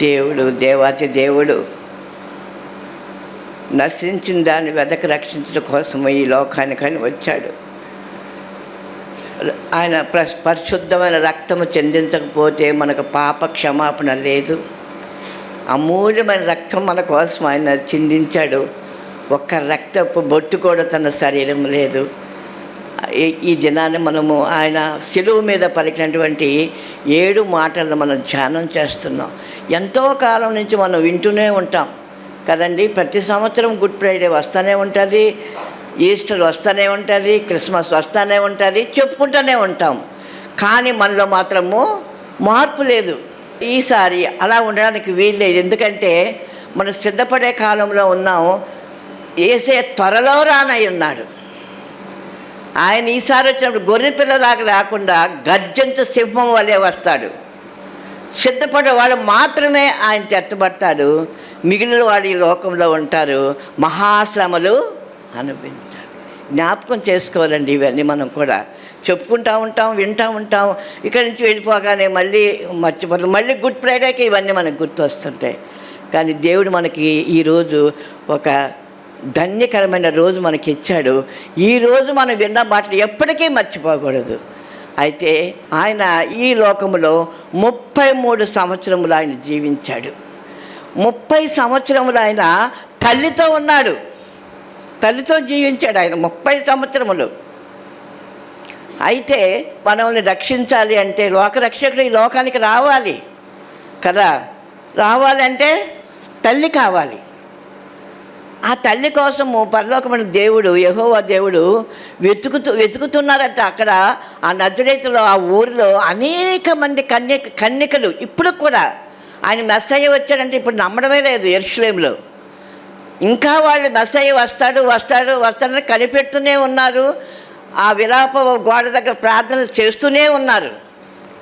దేవుడు, దేవాతి దేవుడు నశించిన దాన్ని వెదక రక్షించడం కోసం ఈ లోకానికని వచ్చాడు. ఆయన పరిశుద్ధమైన రక్తము చెందించకపోతే మనకు పాప క్షమాపణ లేదు. అమూల్యమైన రక్తం మన కోసం ఆయన చిందించాడు. ఒక్క రక్తపు బొట్టు కూడా తన శరీరం లేదు. ఈ దినాన్ని మనము ఆయన శిలువ మీద పలికినటువంటి 7 మాటలను మనం ధ్యానం చేస్తున్నాం. ఎంతో కాలం నుంచి మనం వింటూనే ఉంటాం కదండి. ప్రతి సంవత్సరం గుడ్ ఫ్రైడే వస్తూనే ఉంటుంది, ఈస్టర్ వస్తూనే ఉంటుంది, క్రిస్మస్ వస్తూనే ఉంటుంది, చెప్పుకుంటూనే ఉంటాం. కానీ మనలో మాత్రము మార్పు లేదు. ఈసారి అలా ఉండడానికి వీల్లేదు. ఎందుకంటే మనం సిద్ధపడే కాలంలో ఉన్నాం. యేసే త్వరలో రానై ఉన్నాడు. ఆయన ఈసారి వచ్చినప్పుడు గొర్రె పిల్లలాగా రాకుండా గర్జంత సింహం వలె వస్తాడు. సిద్ధపడే వాళ్ళు మాత్రమే ఆయన తెట్టబడతాడు. మిగిలిన వాడు ఈ లోకంలో ఉంటారు, మహాశ్రమలు అనుభవించాలి. జ్ఞాపకం చేసుకోవాలండి. ఇవన్నీ మనం కూడా చెప్పుకుంటూ ఉంటాం, వింటూ ఉంటాం. ఇక్కడి నుంచి వెళ్ళిపోగానే మళ్ళీ మర్చిపోతాం. మళ్ళీ గుడ్ ఫ్రైడేకి ఇవన్నీ మనకు గుర్తొస్తుంటాయి. కానీ దేవుడు మనకి ఈరోజు ఒక ధన్యకరమైన రోజు మనకి ఇచ్చాడు. ఈరోజు మనం విన్న మాటలు ఎప్పటికీ మర్చిపోకూడదు. అయితే ఆయన ఈ లోకములో 33 సంవత్సరములు ఆయన జీవించాడు. 30 సంవత్సరములు ఆయన తల్లితో ఉన్నాడు. తల్లితో జీవించాడు ఆయన 30 సంవత్సరములు. అయితే మనల్ని రక్షించాలి అంటే లోకరక్షకుడు ఈ లోకానికి రావాలి కదా. రావాలంటే తల్లి కావాలి. ఆ తల్లి కోసము పరలోకమైన దేవుడు, యెహోవా దేవుడు వెతుకుతున్నారట. అక్కడ ఆ నజరేతులో, ఆ ఊరిలో అనేక మంది కన్యకలు ఇప్పుడు కూడా ఆయన మెస్సయ్య వచ్చాడంటే ఇప్పుడు నమ్మడమే లేదు. యెరూషలేములో ఇంకా వాళ్ళు మెస్సయ్య వస్తాడని కనిపెడుతూనే ఉన్నారు. ఆ విలాప గోడ దగ్గర ప్రార్థనలు చేస్తూనే ఉన్నారు.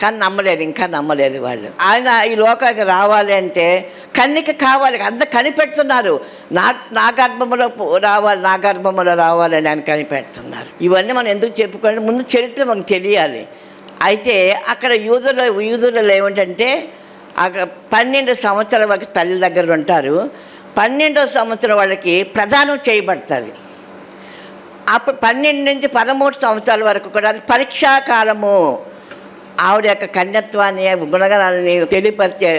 కానీ నమ్మలేదు, ఇంకా నమ్మలేదు వాళ్ళు. ఆయన ఈ లోకానికి రావాలి అంటే కన్యక కావాలి. అంత కనిపెడుతున్నారు. నా గర్భంలో రావాలని ఆయన కనిపెడుతున్నారు. ఇవన్నీ మనం ఎందుకు చెప్పుకోవాలి? ముందు చరిత్ర మనకు తెలియాలి. అయితే అక్కడ యూదులలో ఏమిటంటే అక్కడ 12 సంవత్సరాల వరకు తల్లి దగ్గర ఉంటారు. 12వ సంవత్సరం వాళ్ళకి ప్రదానం చేయబడుతుంది. అప్పుడు 12 నుంచి 13 సంవత్సరాల వరకు కూడా అది పరీక్షాకాలము. ఆవిడ యొక్క కన్యత్వాన్ని, గుణగణాలని తెలియపరిచే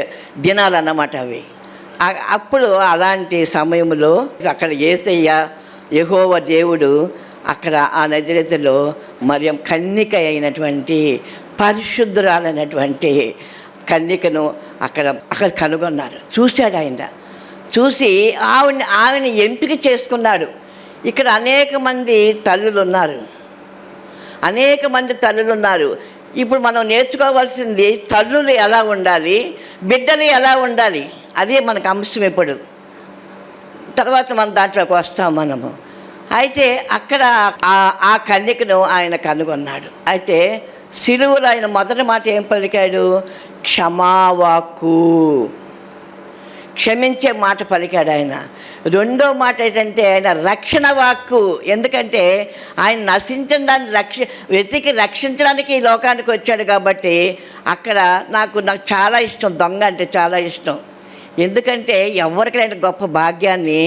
దినాలు అన్నమాట అవి. అప్పుడు అలాంటి సమయంలో అక్కడ యేసయ్య, యెహోవా దేవుడు అక్కడ ఆ నజరేతులో మరియం కన్యక అయినటువంటి పరిశుద్ధురాలైనటువంటి కన్యకను అక్కడ కనుగొన్నారు. చూశాడు ఆయన. చూసి ఆవిని ఎంపిక చేసుకున్నాడు. ఇక్కడ అనేక మంది తల్లులు ఉన్నారు. ఇప్పుడు మనం నేర్చుకోవాల్సింది తల్లులు ఎలా ఉండాలి, బిడ్డలు ఎలా ఉండాలి. అదే మనకు అంశం. ఇప్పుడు తర్వాత మనం దాంట్లోకి వస్తాం మనము. అయితే అక్కడ ఆ కన్యకను ఆయన కనుగొన్నాడు. అయితే సిలువలో ఆయన మొదటి మాట ఏం పలికాడు? క్షమావాక్కు, క్షమించే మాట పలికాడు ఆయన. రెండో మాట ఏంటంటే ఆయన రక్షణ వాక్కు. ఎందుకంటే ఆయన నశించిన దాన్ని వెతికి రక్షించడానికి ఈ లోకానికి వచ్చాడు కాబట్టి అక్కడ నాకు చాలా ఇష్టం. దొంగ అంటే చాలా ఇష్టం. ఎందుకంటే ఎవరికైనా గొప్ప భాగ్యాన్ని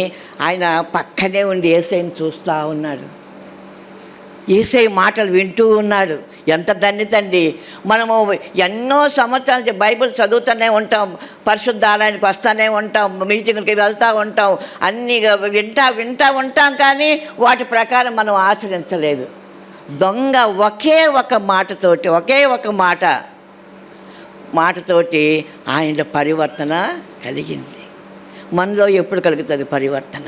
ఆయన పక్కనే ఉండి యేసయ్యని చూస్తూ ఉన్నాడు. యేసయ్య మాటలు వింటూ ఉన్నాడు. ఎంత ధన్యతండి. మనము ఎన్నో సంవత్సరాల నుంచి బైబిల్ చదువుతూనే ఉంటాం, పరిశుద్ధ ఆలయానికి వస్తూనే ఉంటాం, మీటింగ్కి వెళ్తూ ఉంటాం, అన్నీ వింటూ ఉంటాం. కానీ వాటి ప్రకారం మనం ఆచరించలేదు. దొంగ ఒకే ఒక మాటతోటి ఆయనలో పరివర్తన కలిగింది. మనలో ఎప్పుడు కలుగుతుంది పరివర్తన?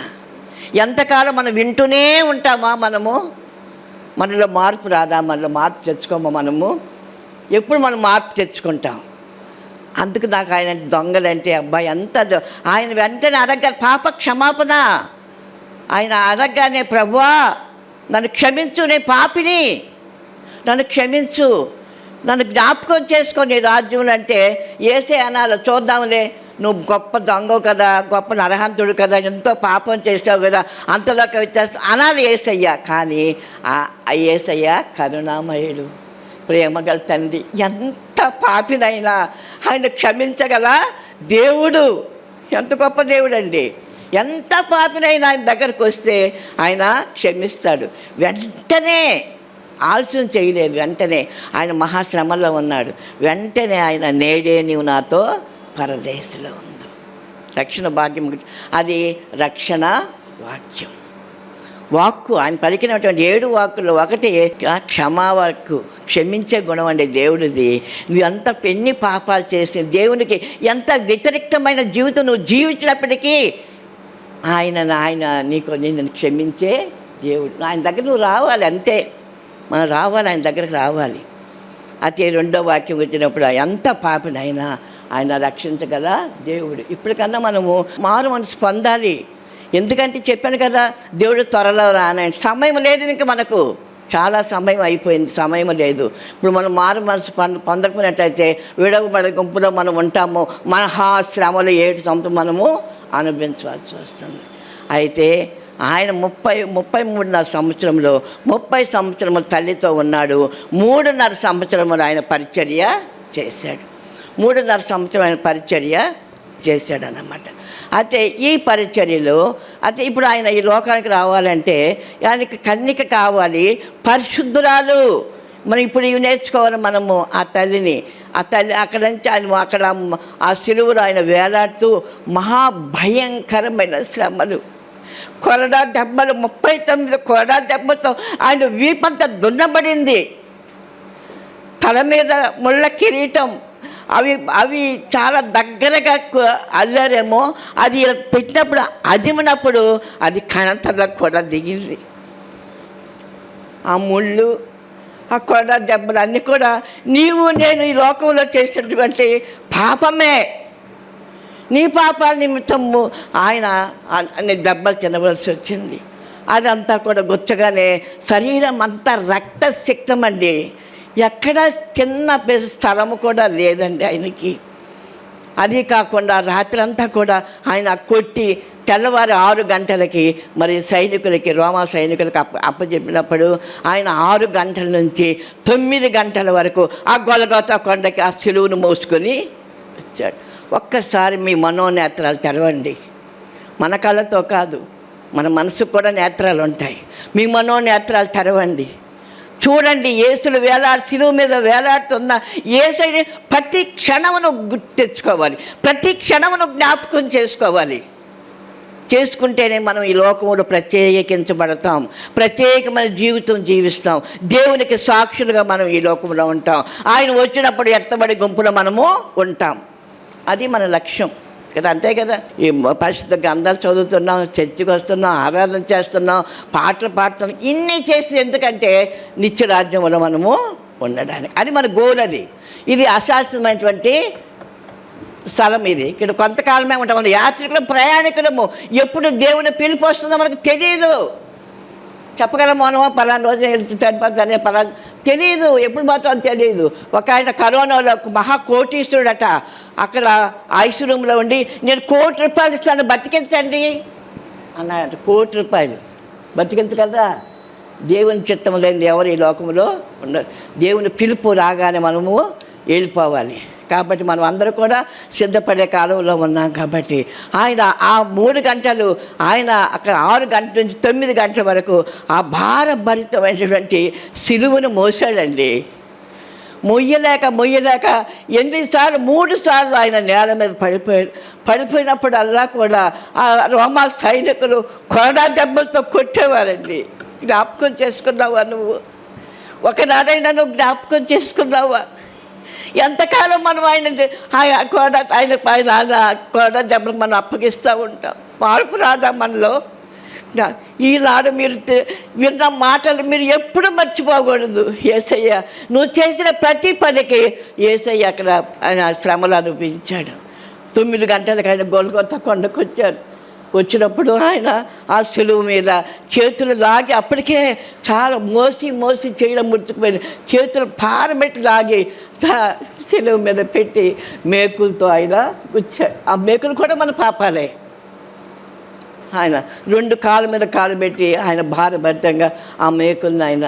ఎంతకాలం మనం వింటూనే ఉంటామా? మనలో మార్పు రాదా? మనలో మార్పు తెచ్చుకోమా? ఎప్పుడు మనం మార్పు తెచ్చుకుంటాం? అందుకు నాకు ఆయన దొంగలంటే అబ్బాయి ఎంత ఆయన వెంటనే అడగాలి పాప క్షమాపణ. ఆయన అడగగానే ప్రభువా నన్ను క్షమించు, నేను పాపిని, నన్ను క్షమించు, నన్ను జ్ఞాపకం చేసుకో నీ రాజ్యంలో అంటే యేసే అనాలి. చూద్దాంలే, నువ్వు గొప్ప దొంగవు కదా, గొప్ప నరహంతుడు కదా, ఎంతో పాపం చేసావు కదా, అంతలోకి వచ్చేస్తా అనాలి యేసయ్య. కానీ ఆ యేసయ్య కరుణామయుడు. ప్రేమగల తండ్రి, ఎంత పాపినైనా ఆయన క్షమించగల దేవుడు. ఎంత గొప్ప దేవుడు అండి! ఎంత పాపినైనా ఆయన దగ్గరకు వస్తే ఆయన క్షమిస్తాడు. వెంటనే ఆలస్యం చేయలేదు, వెంటనే ఆయన మహాశ్రమలో ఉన్నాడు. వెంటనే ఆయన నేడే నీవు నాతో పరదేశంలో ఉంది. రక్షణ భాగ్యం, అది రక్షణ వాక్యం. వాక్కు ఆయన పలికినటువంటి 7 వాక్కులు ఒకటి క్షమావాక్కు, క్షమించే గుణం అండి దేవుడిది. నువ్వు ఎంత ఎన్ని పాపాలు చేసి దేవునికి ఎంత వ్యతిరేక్తమైన జీవితం నువ్వు జీవించినప్పటికీ ఆయన నిన్ను క్షమించే దేవుడు. ఆయన దగ్గర నువ్వు రావాలి, అంతే. మనం రావాలి, ఆయన దగ్గరకు రావాలి. అయితే 2వ వాక్యం వచ్చినప్పుడు ఎంత పాపినైనా ఆయన రక్షించగల దేవుడు. ఇప్పటికన్నా మనము మారు మనసు పొందాలి. ఎందుకంటే చెప్పాను కదా, దేవుడు త్వరలో రానండి. సమయం లేదు, ఇంకా మనకు చాలా సమయం అయిపోయింది, సమయం లేదు. ఇప్పుడు మనం మారు మనసు పొందకున్నట్టయితే విడవబడే గుంపులో మనం ఉంటాము. మహాశ్రమలు 7 సంవత్సరం మనము అనుభవించవలసి వస్తుంది. అయితే ఆయన 33 సంవత్సరంలో 30 సంవత్సరములు తల్లితో ఉన్నాడు. 3.5 సంవత్సరములు ఆయన పరిచర్య చేశాడు. 3.5 సంవత్సరం ఆయన పరిచర్య చేశాడన్నమాట. అయితే ఈ పరిచర్యలో అయితే ఇప్పుడు ఆయన ఈ లోకానికి రావాలంటే ఆయనకి కన్నిక కావాలి, పరిశుద్ధురాలు. మనం ఇప్పుడు ఇవి నేర్చుకోవాలి మనము. ఆ తల్లి అక్కడ నుంచి ఆయన అక్కడ ఆ సిలువలో ఆయన వేలాడుతూ మహాభయంకరమైన శ్రమలు, కొరడా దెబ్బలు, 39 కొరడా దెబ్బతో ఆయన వీపంతా దున్నబడింది. తల మీద ముళ్ళ కిరీటం, అవి చాలా దగ్గరగా అల్లారేమో, అది పెట్టినప్పుడు అదిమినప్పుడు అది కణతల్లో కూడా దిగింది. ఆ ముళ్ళు, ఆ కొరడ దెబ్బలు అన్నీ కూడా నీవు నేను ఈ లోకంలో చేసినటువంటి పాపమే. నీ పాపాల నిమిత్తము ఆయన దెబ్బలు తినవలసి వచ్చింది. అదంతా కూడా గుచ్చగానే శరీరం అంతా రక్తసిక్తం అండి. ఎక్కడ చిన్న స్థలము కూడా లేదండి ఆయనకి. అది కాకుండా రాత్రి అంతా కూడా ఆయన కొట్టి తెల్లవారు 6 గంటలకి మరి సైనికులకి, రోమా సైనికులకి అప్పచెప్పినప్పుడు ఆయన 6 గంటల నుంచి 9 గంటల వరకు ఆ గొలగొతా కొండకి ఆ సిలువను మోసుకొని వచ్చాడు. ఒక్కసారి మీ మనోనేత్రాలు తెరవండి. మన కళ్ళతో కాదు, మన మనసుకు కూడా నేత్రాలు ఉంటాయి. మీ మనోనేత్రాలు తెరవండి, చూడండి. యేసులు సిలువ మీద వేలాడుతున్న యేసుని ప్రతి క్షణమును గుర్తెచ్చుకోవాలి, ప్రతి క్షణమును జ్ఞాపకం చేసుకోవాలి. చేసుకుంటేనే మనం ఈ లోకంలో ప్రత్యేకించబడతాం, ప్రత్యేకమైన జీవితం జీవిస్తాం. దేవునికి సాక్షులుగా మనం ఈ లోకంలో ఉంటాం. ఆయన వచ్చినప్పుడు ఎత్తబడి గుంపులో మనము ఉంటాం. అది మన లక్ష్యం కదా, అంతే కదా. ఈ పరిశుద్ధ గ్రంథాలు చదువుతున్నాం, చర్చికి వస్తున్నాం, ఆరాధన చేస్తున్నాం, పాటలు పాడుతున్నాం. ఇన్ని చేసి ఎందుకంటే నిత్యరాజ్యంలో మనము ఉండడానికి. అది మన గోల్. ఇది అశాస్త్రమైనటువంటి స్థలం. ఇది ఇక్కడ కొంతకాలమే ఉంటాం. మన యాత్రికులం, ప్రయాణికులము. ఎప్పుడు దేవుని పిలుపు వస్తుందో మనకు తెలియదు. చెప్పగలము మనము పలానా రోజు చనిపోతానే పలానా, తెలియదు. ఎప్పుడు మాత్రం తెలియదు. ఒక ఆయన కరోనాలో మహాకోటీశ్వరుడట, అక్కడ ఐసీ రూమ్లో ఉండి నేను ₹1,00,00,000 ఇస్తాను బతికించండి అన్నాడు. ₹1,00,00,000 బతికించగలరా? దేవుని చిత్తం లేనిది ఎవరు ఈ లోకంలో ఉండరు. దేవుని పిలుపు రాగానే మనము వెళ్ళిపోవాలి. కాబట్టి మనం అందరూ కూడా సిద్ధపడే కాలంలో ఉన్నాం. కాబట్టి ఆయన ఆ 3 గంటలు ఆయన అక్కడ 6 గంటల నుంచి 9 గంటల వరకు ఆ భారభరితమైనటువంటి సిలువను మోసాడండి. మొయ్యలేక 3 సార్లు ఆయన నేల మీద పడిపోయినప్పుడు అలా కూడా ఆ రోమా సైనికులు కొరడా దెబ్బలతో కొట్టేవారండి. జ్ఞాపకం చేసుకున్నావా నువ్వు? ఒకనాడైనా నువ్వు జ్ఞాపకం చేసుకున్నావా? ఎంతకాలం మనం ఆయన కొరడా దెబ్బలు మనం అప్పగిస్తూ ఉంటాం. మార్పు రాదా మనలో? ఈనాడు మీరు విన్న మాటలు మీరు ఎప్పుడు మర్చిపోకూడదు. యేసయ్య నువ్వు చేసిన ప్రతి పనికి యేసయ్య అక్కడ ఆయన శ్రమలు అనుభవించాడు. 9 గంటలకు ఆయన గొల్గొతా కొండకు వచ్చాడు. వచ్చినప్పుడు ఆయన ఆ సిలువ మీద చేతులు లాగి, అప్పటికే చాలా మోసి చేయడం ముడుచుకుపోయింది, చేతులు పారబెట్టి లాగి సిలువ మీద పెట్టి మేకులతో ఆయన వచ్చాడు. ఆ మేకులు కూడా మన పాపాలే. ఆయన 2 కాళ్ళ మీద కాలు పెట్టి ఆయన భారభరితంగా ఆ మేకులను ఆయన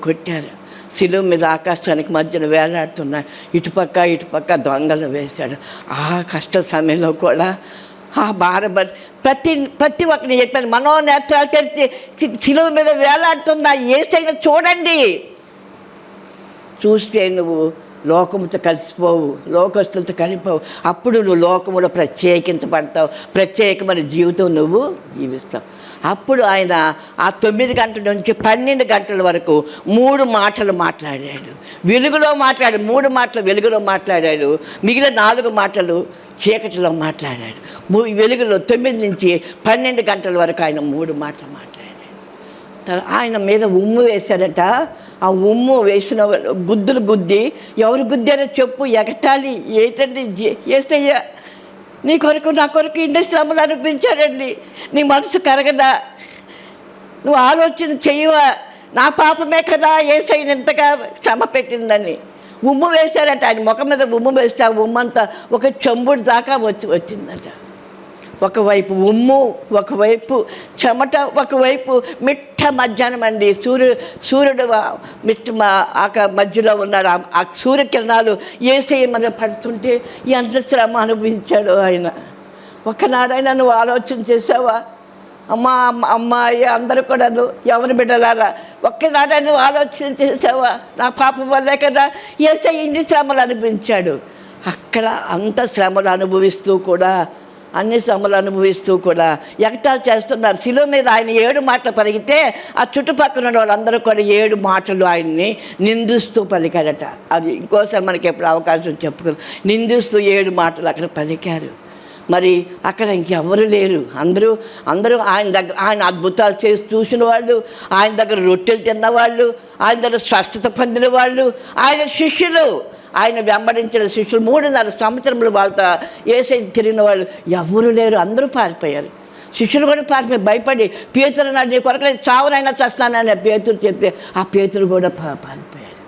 కొట్టారు. శిలువ మీద ఆకాశానికి మధ్యన వేలాడుతున్నాయి. ఇటుపక్క దొంగలు వేశాడు. ఆ కష్ట సమయంలో కూడా ఆ ప్రతి ఒక్కరిని చెప్పాను, మనోనేత్రాలు తెరిచి శిలువ మీద వేలాడుతున్న యేసయ్యను చూడండి. చూస్తే నువ్వు లోకముతో కలిసిపోవు, లోకస్తులతో కలిసిపోవు. అప్పుడు నువ్వు లోకములో ప్రత్యేకించబడతావు, ప్రత్యేకమైన జీవితం నువ్వు జీవిస్తావు. అప్పుడు ఆయన ఆ 9 గంటల నుంచి 12 గంటల వరకు 3 మాటలు మాట్లాడాడు. వెలుగులో మాట్లాడు, 3 మాటలు వెలుగులో మాట్లాడాడు. మిగిలిన 4 మాటలు చీకటిలో మాట్లాడాడు. వెలుగులో 9 నుంచి 12 గంటల వరకు ఆయన 3 మాటలు మాట్లాడాడు. ఆయన మీద ఉమ్ము వేశాడట. ఆ ఉమ్ము వేసిన గుద్ది ఎవరు గుద్దారో చెప్పు, ఎగటాలి. ఏంటండి యేసయ్య, నీ కొరకు నా కొరకు ఇన్ని శ్రమలు అనిపించారండి, నీ మనసు కరగదా, నువ్వు ఆలోచన చెయ్యవా, నా పాపమే కదా యేసయ్యని ఇంతగా శ్రమ పెట్టిందని ఉమ్ము వేశారట. ఆయన ముఖం మీద ఉమ్ము వేస్తే ఆ ఉమ్మంతా ఒక చెంబుడు దాకా వచ్చిందట. ఒకవైపు ఉమ్ము, ఒకవైపు చెమట, ఒకవైపు మిట్ట మధ్యాహ్నం అండి. సూర్యుడు మధ్యలో ఉన్నారు. ఆ సూర్యకిరణాలు యేసయ్య మీద పడుతుంటే ఎంత శ్రమ అనుభవించాడు ఆయన. ఒకనాడైనా నువ్వు ఆలోచన చేసావా? అమ్మాయి అందరూ కూడా ఎవరి బిడ్డలారా ఒక్కనాడైనా నువ్వు ఆలోచన చేసావా? నా పాపం వల్లే కదా యేసయ్య ఇన్ని శ్రమలు అనుభవించాడు. అక్కడ అంత శ్రమలు అనుభవిస్తూ కూడా, అన్ని శ్రమలు అనుభవిస్తూ కూడా ఎగతాళి చేస్తున్నారు. శిలువ మీద ఆయన 7 మాటలు పలికితే ఆ చుట్టుపక్కల ఉన్న వాళ్ళందరూ కూడా 7 మాటలు ఆయన్ని నిందిస్తూ పలికాడట. అది ఇంకోసారి మనకి ఎప్పుడు అవకాశం చెప్పుకో. నిందిస్తూ 7 మాటలు అక్కడ పలికారు. మరి అక్కడ ఇంకెవరు లేరు. అందరూ ఆయన అద్భుతాలు చేసి చూసిన వాళ్ళు, ఆయన దగ్గర రొట్టెలు తిన్నవాళ్ళు, ఆయన దగ్గర స్వస్థత పొందిన వాళ్ళు, ఆయన శిష్యులు, ఆయన వెంబడించిన శిష్యులు 3.5 సంవత్సరములు వాళ్ళతో యేసయ్య తిరిగిన వాళ్ళు ఎవరు లేరు. అందరూ పారిపోయారు. శిష్యులు కూడా పారిపోయి భయపడి, పేతురు నాడు నీ కొరకు చావునైనా చస్తానని పేతురు చెప్తే ఆ పేతురు కూడా పారిపోయాడు.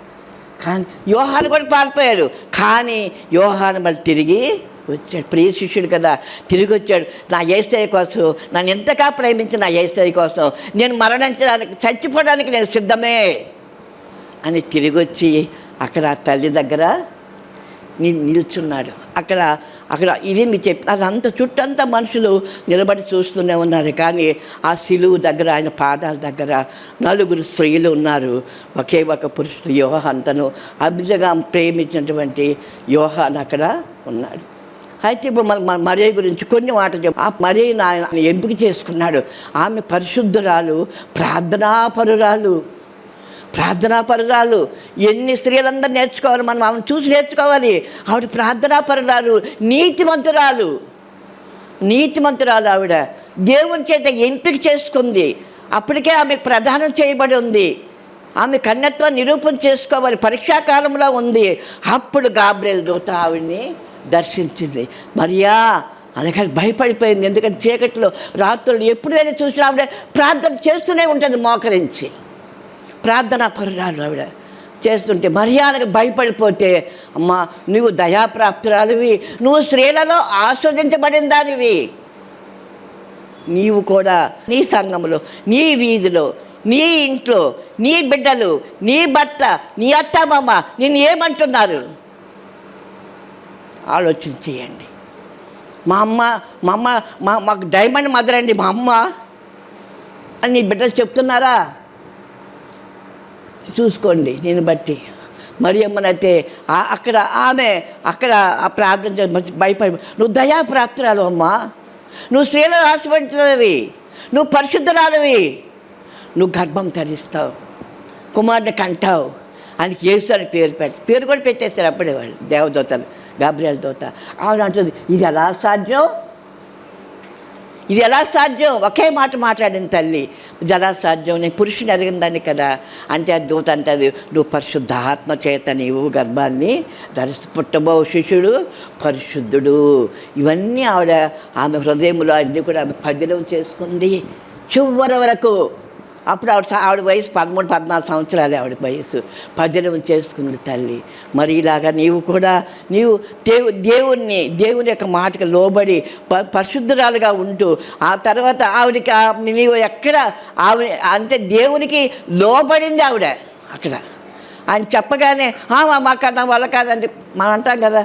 కానీ యోహాను కూడా పారిపోయారు. కానీ యోహాను మరి తిరిగి వచ్చాడు. ప్రియ శిష్యుడు కదా, తిరిగి వచ్చాడు. నా యేసయ్య కోసం, నన్ను ఎంతగా ప్రేమించిన నా యేసయ్య కోసం నేను మరణించడానికి, చచ్చిపోవడానికి నేను సిద్ధమే అని తిరిగి వచ్చి అక్కడ ఆ తల్లి దగ్గర నిల్చున్నాడు. అక్కడ ఇదేమి చెప్పి అదంతా చుట్టంతా మనుషులు నిలబడి చూస్తూనే ఉన్నారు. కానీ ఆ శిలువు దగ్గర, ఆయన పాదాల దగ్గర 4 స్త్రీలు ఉన్నారు. ఒకే ఒక పురుషుడు యోహాను, తను అభిజగా ప్రేమించినటువంటి యోహాను అక్కడ ఉన్నాడు. అయితే ఇప్పుడు మన మరియ గురించి కొన్ని మాటలు చెప్పు. ఆ మరియను ఆయన ఎంపిక చేసుకున్నాడు. ఆమె పరిశుద్ధురాలు, ప్రార్థనాపరురాలు. ఎన్ని స్త్రీలందరూ నేర్చుకోవాలి, మనం ఆమెను చూసి నేర్చుకోవాలి. ఆవిడ ప్రార్థనాపరురాలు, నీతిమంతురాలు ఆవిడ దేవుని చేత ఎంపిక చేసుకుంది. అప్పటికే ఆమె ప్రదానం చేయబడి ఉంది. ఆమె కన్యత్వం నిరూపణ చేసుకోవాలి, పరీక్షాకాలంలో ఉంది. అప్పుడు గాబ్రియల్ దూత ఆవిడ్ని దర్శించింది. మరియా అనగానే భయపడిపోయింది. ఎందుకంటే చీకట్లో రాత్రులు ఎప్పుడైనా చూసినా ఆవిడ ప్రార్థన చేస్తూనే ఉంటుంది, మోకరించి. ప్రార్థనా పరురాలు ఆవిడ చేస్తుంటే మరియానికి భయపడిపోతే, అమ్మా నువ్వు దయాప్రాప్తురాలివి, నువ్వు స్త్రీలలో ఆస్వాదించబడిన దానివి, నీవు కూడా నీ సంఘములో, నీ వీధిలో, నీ ఇంట్లో, నీ బిడ్డలు, నీ భర్త, నీ అత్తమామ నిన్ను ఏమంటున్నారు ఆలోచన చేయండి. మా అమ్మ మాకు డైమండ్ మదర్ అండి మా అమ్మ అని నీ బిడ్డలు చెప్తున్నారా? చూసుకోండి. నేను బట్టి మరియమ్మనైతే అక్కడ ఆ ప్రార్థన భయపడి, నువ్వు దయాప్రాప్తురాలు అమ్మా, నువ్వు స్త్రీలో ఆశపడుతున్నవి, నువ్వు పరిశుద్ధరాలవి, నువ్వు గర్భం ధరిస్తావు, కుమారుని కంటావు. ఆయనకి యేసు అని పేరు కూడా పెట్టేస్తారు అప్పుడే వాళ్ళు దేవదూతలు, గాబ్రియల్ దూత. ఆవిడ అంటుంది, ఇది ఎలా సాధ్యం? ఒకే మాట మాట్లాడిన తల్లి, ఇది ఎలా సాధ్యం? నేను పురుషుని అడిగిందాన్ని కదా. అంటే ఆ దూత అంటది, నువ్వు పరిశుద్ధాత్మ చేత నీవు గర్భాన్ని పుట్టబో శిష్యుడు పరిశుద్ధుడు. ఇవన్నీ ఆమె హృదయంలో అన్నీ కూడా ఆమె పదిలం చేసుకుంది చివరి వరకు. అప్పుడు ఆవిడ వయసు 13-14 సంవత్సరాలే ఆవిడ వయసు. పదిలం చేసుకుంది తల్లి. మరి ఇలాగా నీవు కూడా దేవుని యొక్క మాటకు లోబడి పరిశుద్ధురాలుగా ఉంటూ, ఆ తర్వాత ఆవిడకి నీవు ఎక్కడ అంటే దేవునికి లోబడింది ఆవిడ. అక్కడ ఆయన చెప్పగానే మాకు నా వల్ల కాదండి మనం అంటాం కదా,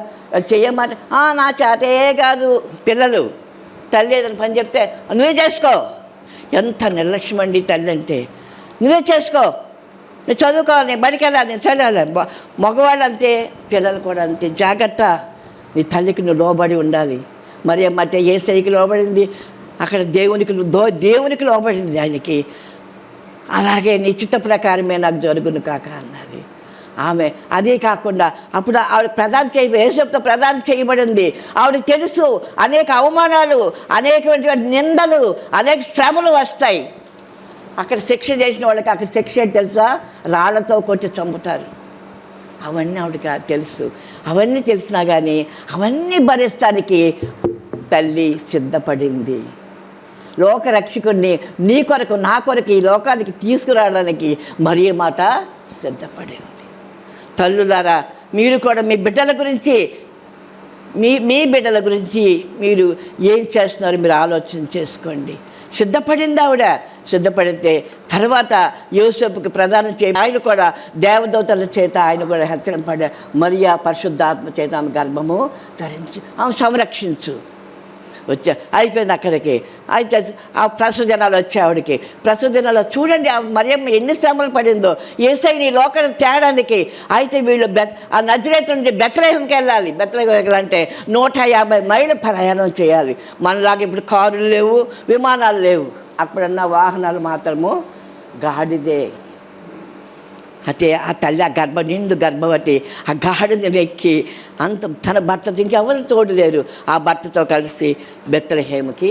చెయ్యమాట నా చేతే కాదు. పిల్లలు తల్లి ఏదైనా పని చెప్తే నువ్వే చేసుకో. ఎంత నిర్లక్ష్యం అండి తల్లి అంటే. నువ్వే చేసుకో, నేను చదువుకోవాలి, నేను బడికి వెళ్ళాలి, నేను చదవాలి. మగవాళ్ళు అంతే, పిల్లలు కూడా అంతే. జాగ్రత్త, నీ తల్లికి నువ్వు లోబడి ఉండాలి. మరి అంటే యేసయ్యకి లోబడింది, అక్కడ దేవునికి లోబడింది ఆయనకి. అలాగే నీ చిత్త ప్రకారమే నాకు జరుగును కాక అన్నది ఆమె. అదే కాకుండా అప్పుడు ఆవిడ యేసుతో ప్రదానం చేయబడింది. ఆవిడకి తెలుసు అనేక అవమానాలు, అనేకమైనటువంటి నిందలు, అనేక శ్రమలు వస్తాయి. అక్కడ శిక్ష చేసిన వాళ్ళకి అక్కడ శిక్ష ఏంటి తెలుసా? రాళ్లతో కొట్టి చంపుతారు. అవన్నీ ఆవిడకి తెలుసు. అవన్నీ తెలిసినా కానీ అవన్నీ భరిస్తానికి తల్లి సిద్ధపడింది. లోకరక్షకుడిని నీ కొరకు నా కొరకు ఈ లోకానికి తీసుకురావడానికి మరియ మాట సిద్ధపడింది. తల్లులారా, మీరు కూడా మీ బిడ్డల గురించి మీ బిడ్డల గురించి మీరు ఏం చేస్తున్నారో మీరు ఆలోచన చేసుకోండి. సిద్ధపడింది ఆవిడ. సిద్ధపడితే తర్వాత యోసేపుకి ప్రదానం ఆయన కూడా దేవదూతల చేత ఆయన కూడా హెచ్చరింపడ మరియా పరిశుద్ధాత్మ చేత ఆమె గర్భము ధరించి ఆమె సంరక్షించు అయిపోయింది అక్కడికి. అయితే ఆ ప్రసవ దినాలు వచ్చే ఆవిడకి. ప్రసవ దినాల్లో చూడండి మరియమ్మ ఎన్ని శ్రమలు పడిందో యేసయ్యని ఈ లోకానికి తేడానికి. అయితే వీళ్ళు ఆ నజరేతు నుండి బెత్లెహేంకి వెళ్ళాలి. బెత్లెహేం వెళ్ళాలంటే 150 మైళ్ళ ప్రయాణం చేయాలి. మనలాగా ఇప్పుడు కారులు లేవు, విమానాలు లేవు. అప్పుడన్న వాహనాలు మాత్రము గాడిదే. అయితే ఆ తల్లి ఆ నిండు గర్భవతి ఆ గాడిదని ఎక్కి తన భర్త ఇంకెవరు తోడు లేరు. ఆ భర్తతో కలిసి బెత్లెహేముకి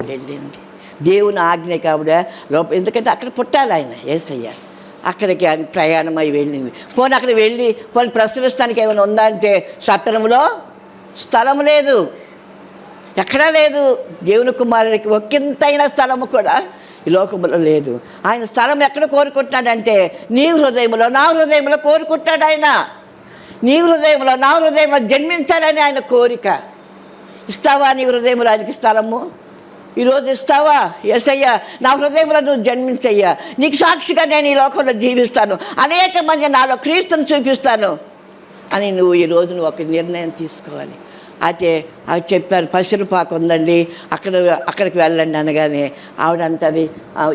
వెళ్ళింది. దేవుని ఆజ్ఞకి ఆవిడ ఎందుకంటే అక్కడ పుట్టాలి ఆయన యేసయ్య. అక్కడికి ఆయన ప్రయాణమై వెళ్ళింది. పోనీ అక్కడ వెళ్ళి ప్రసవిస్తానికి ఏమైనా ఉందా అంటే సత్రంలో స్థలం లేదు, ఎక్కడా లేదు. దేవుని కుమారుడికి ఒకంతైన స్థలము కూడా ఈ లోకంలో లేదు. ఆయన స్థలం ఎక్కడ కోరుకుంటున్నాడంటే నీ హృదయంలో నా హృదయంలో కోరుకుంటాడు ఆయన. నీ హృదయంలో నా హృదయంలో జన్మించాలని ఆయన కోరిక. ఇస్తావా నీ హృదయంలో ఆయనకి స్థలము? ఈరోజు ఇస్తావా? యేసయ్యా నా హృదయంలో నువ్వు జన్మించయ్యా, నీకు సాక్షిగా నేను ఈ లోకంలో జీవిస్తాను, అనేక మంది నాలో క్రీస్తుని చూపిస్తాను అని నువ్వు ఈరోజు నువ్వు ఒక నిర్ణయం తీసుకోవాలి. అయితే అవి చెప్పారు, పశువులపాక ఉందండి, అక్కడికి వెళ్ళండి అనగానే ఆవిడ అంటది,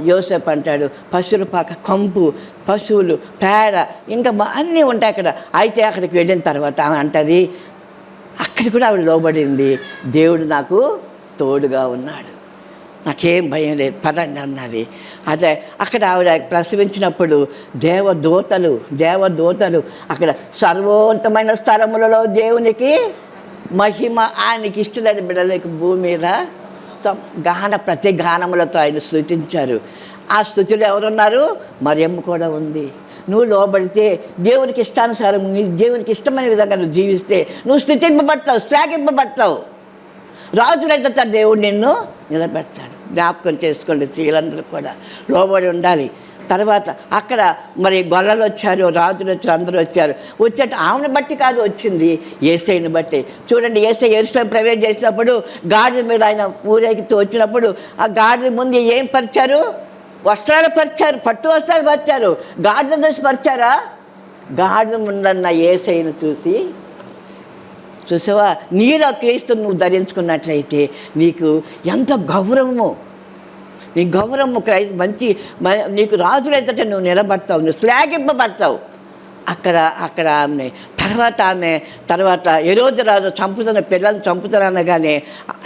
యోసేపు అంటాడు పశువులపాక కంపు, పశువులు, పేడ, ఇంకా అన్నీ ఉంటాయి అక్కడ. అయితే అక్కడికి వెళ్ళిన తర్వాత అంటది, అక్కడ కూడా ఆవిడ లోబడింది. దేవుడు నాకు తోడుగా ఉన్నాడు, నాకేం భయం లేదు, పదండి అన్నది. అదే అక్కడ ఆవిడ ప్రసవించినప్పుడు దేవదూతలు అక్కడ సర్వోన్నతమైన స్థలములలో దేవునికి మహిమ, ఆయనకి ఇష్టమైన బిడ్డలకి భూమి మీద ప్రతి గానములతో ఆయన స్తుతించారు. ఆ స్తుతిలో ఎవరున్నారు? మరియమ్మ కూడా ఉంది. నువ్వు లోబడితే దేవునికి ఇష్టానుసారం దేవునికి ఇష్టమైన విధంగా నువ్వు జీవిస్తే నువ్వు స్తుతింపబడతావు, శ్లాఘింపబడతావు. రాజులైతే దేవుడు నిన్ను నిలబెడతాడు. జ్ఞాపకం చేసుకోండి, స్త్రీలందరూ కూడా లోబడి ఉండాలి. తర్వాత అక్కడ మరి గొల్లలు వచ్చారు, రాజులు వచ్చారు, అందరూ వచ్చారు. వచ్చేట ఆమెను బట్టి కాదు వచ్చింది, యేసయ్యని బట్టి. చూడండి, యేసయ్య యెరూషలేము ప్రవేశం చేసినప్పుడు గాడిద మీద ఆయన ఊరేగితో వచ్చినప్పుడు ఆ గాడిద ముందు ఏం పరిచారు? వస్త్రాలు పరిచారు, పట్టు వస్త్రాలు పరిచారు. గాడిద చూసి పరిచారా? గాడిద ముందన్న యేసయ్యను చూసావా, నీలో క్రీస్తుని నువ్వు ధరించుకున్నట్లయితే నీకు ఎంత గౌరవము, నీ గౌరవము మంచి నీకు రాజులైతే నువ్వు నిలబడతావు, నువ్వు శ్లాఘింపబడతావు. అక్కడ ఆమె తర్వాత హేరోదు రాజు పిల్లల్ని చంపుతానగానే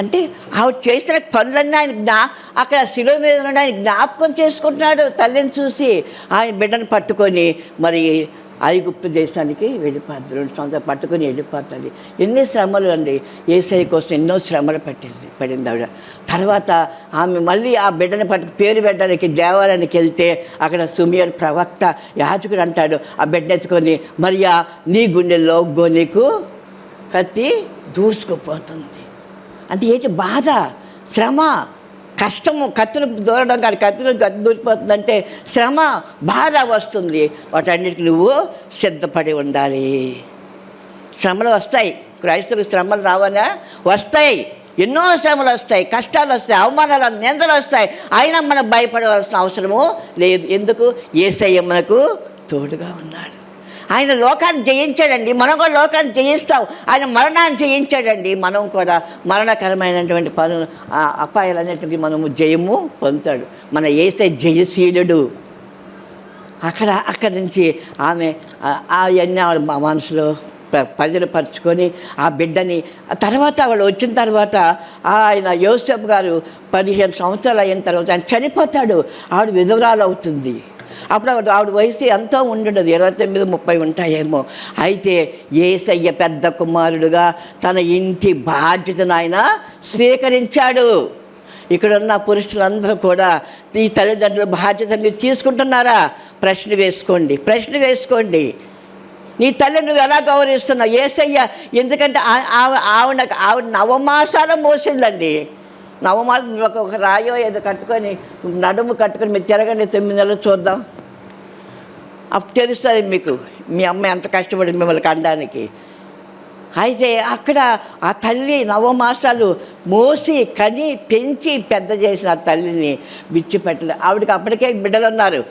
అంటే ఆవిడ చేసిన పనులన్నీ ఆయన అక్కడ శిలువ మీద నుండి ఆయన జ్ఞాపకం చేసుకుంటున్నాడు. తల్లిని చూసి ఆయన బిడ్డను పట్టుకొని మరి ఐగుప్తు దేశానికి వెళ్ళిపోతుంది. 2 సంవత్సరాలు పట్టుకొని వెళ్ళిపోతుంది. ఎన్ని శ్రమలు అండి, యేసయ్య కోసం ఎన్నో శ్రమలు పడింది ఆవిడ. తర్వాత ఆమె మళ్ళీ ఆ బిడ్డని పేరు పెట్టడానికి దేవాలయానికి వెళ్తే అక్కడ సుమియర్ ప్రవక్త యాజకుడు అంటాడు, ఆ బిడ్డ ఎత్తుకొని మరియా నీ గుండెల్లో నీకు కత్తి దూసుకుపోతుంది అంటే ఏంటి? బాధ, శ్రమ, కష్టము. కత్తులు దూరడం కానీ కత్తి దూరిపోతుందంటే శ్రమ, బాధ వస్తుంది. వాటన్నిటికి నువ్వు సిద్ధపడి ఉండాలి. శ్రమలు వస్తాయి, క్రైస్తవులకు శ్రమలు రావనా? వస్తాయి, ఎన్నో శ్రమలు వస్తాయి, కష్టాలు వస్తాయి, అవమానాలు, నిందలు వస్తాయి. అయినా మనం భయపడవలసిన అవసరము లేదు. ఎందుకు? యేసయ్య మనకు తోడుగా ఉన్నాడు. ఆయన లోకాన్ని జయించాడండి, మనం కూడా లోకాన్ని జయిస్తాం. ఆయన మరణాన్ని జయించాడండి, మనం కూడా మరణకరమైనటువంటి పనులు అపాయాలు అనేటువంటి మనము జయము పొందుతాడు. మన యేసయ్య జయశీలుడు. అక్కడి నుంచి ఆమె అవన్నీ ఆవిడ మా మనసులో పరుచుకొని ఆ బిడ్డని తర్వాత ఆవిడ వచ్చిన తర్వాత ఆయన యోసేపు గారు 15 సంవత్సరాలు అయిన తర్వాత ఆయన చనిపోతాడు. ఆవిడ విధవరాలు అవుతుంది. అప్పుడు ఆవిడ వయసు ఎంతో ఉండదు, 29-30 ఉంటాయేమో. అయితే యేసయ్య పెద్ద కుమారుడుగా తన ఇంటి బాధ్యతను ఆయన స్వీకరించాడు. ఇక్కడున్న పురుషులందరూ కూడా ఈ తల్లిదండ్రుల బాధ్యత మీరు తీసుకుంటున్నారా? ప్రశ్న వేసుకోండి. నీ తల్లి నువ్వు ఎలా గౌరవిస్తున్నావు? యేసయ్య ఎందుకంటే ఆవిడ నవమాసాలు మోసిందండి. నవమాసం ఒక రాయో ఏదో కట్టుకొని నడుము కట్టుకొని మీరు తిరగండి 9 నెలలు చూద్దాం. అప్పుడు తెలుస్తుంది మీకు మీ అమ్మ ఎంత కష్టపడి మిమ్మల్ని కనడానికి. అయితే అక్కడ ఆ తల్లి నవమాసాలు మోసి కని పెంచి పెద్ద చేసిన ఆ తల్లిని విడిచిపెట్టలేదు. ఆవిడకి అప్పటికే బిడ్డలు ఉన్నారు,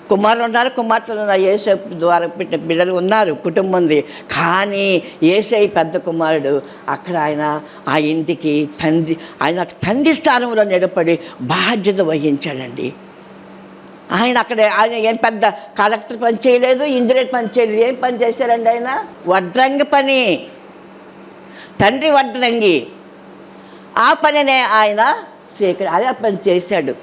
కుమారులు ఉన్నారు, కుమార్తెలు ఉన్నారు. యేసయ్య ద్వారా పెట్టిన బిడ్డలు ఉన్నారు, కుటుంబం ఉంది. కానీ యేసయ్య పెద్ద కుమారుడు. అక్కడ ఆయన ఆ ఇంటికి తండ్రి స్థానంలో నిలబడి బాధ్యత వహించాడండి. ఆయన ఏం పెద్ద కలెక్టర్ పని చేయలేదు, ఇంజనీర్ పని చేయలేదు. ఏం పని చేశారండి? ఆయన వడ్రంగి పని, తండ్రి వడ్రంగి. ఆ పనినే ఆయన అదే పని చేశాడు.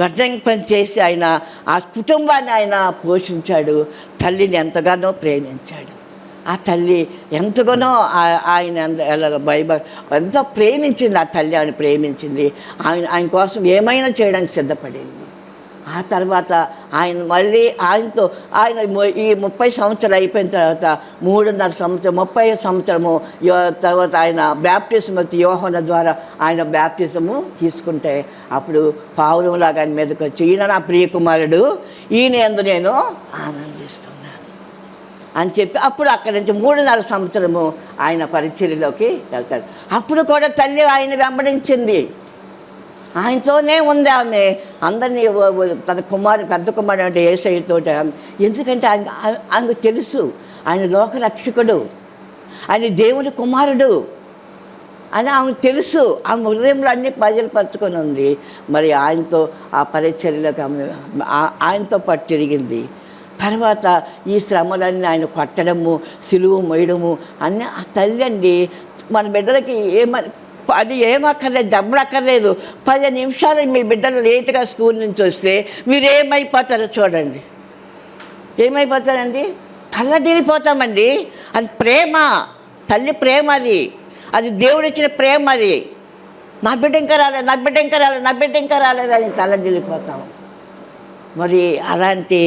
వడ్రంగి పని చేసి ఆయన ఆ కుటుంబాన్ని ఆయన పోషించాడు. తల్లిని ఎంతగానో ప్రేమించాడు. ఆ తల్లి ఎంతగానో ఆయన బైబిల్ ఎంతో ప్రేమించింది. ఆ తల్లి ఆయన ప్రేమించింది. ఆయన కోసం ఏమైనా చేయడానికి సిద్ధపడింది. ఆ తర్వాత ఆయన మళ్ళీ ఆయన ఈ 30 సంవత్సరాలు అయిపోయిన తర్వాత 3.5 సంవత్సరం 30 సంవత్సరము తర్వాత ఆయన బ్యాప్టిజం యోహాను ద్వారా ఆయన బ్యాప్టిజము తీసుకుంటే అప్పుడు పావురంలాగా ఆయన మీదకి వచ్చి ఈయన నా ప్రియ కుమారుడు, ఈయన యందు నేను ఆనందిస్తున్నాను అని చెప్పి అప్పుడు అక్కడి నుంచి 3.5 సంవత్సరము ఆయన పరిచర్యలోకి వెళ్తాడు. అప్పుడు కూడా తల్లి ఆయన వెంబడించింది, ఆయనతోనే ఉంది. ఆమె అందరినీ తన పెద్ద కుమారుడు అంటే యేసయ్యతో. ఎందుకంటే ఆయనకు తెలుసు ఆయన లోకరక్షకుడు, ఆయన దేవుని కుమారుడు అని ఆమెకు తెలుసు. ఆమె హృదయంలో అన్ని పరుచుకొని ఉంది. మరి ఆయనతో ఆ పరిచర్యలోకి ఆయనతో పాటు తిరిగింది. తర్వాత ఈ శ్రమలన్నీ ఆయన కొట్టడము, సిలువ మోయడము అన్నీ ఆ తల్లి అండి. మన బిడ్డలకి అది ఏమక్కర్లేదు, డబ్బులు అక్కర్లేదు. 10 నిమిషాలు మీ బిడ్డలు లేటుగా స్కూల్ నుంచి వస్తే మీరు ఏమైపోతారో చూడండి. ఏమైపోతారండి? తల్లడిల్లిపోతామండి. అది ప్రేమ, తల్లి ప్రేమ, అది దేవుడిచ్చిన ప్రేమ. అది నా బిడ్డ ఇంకా రాలేదు అని తల్లడిల్లిపోతాం. మరి అలాంటి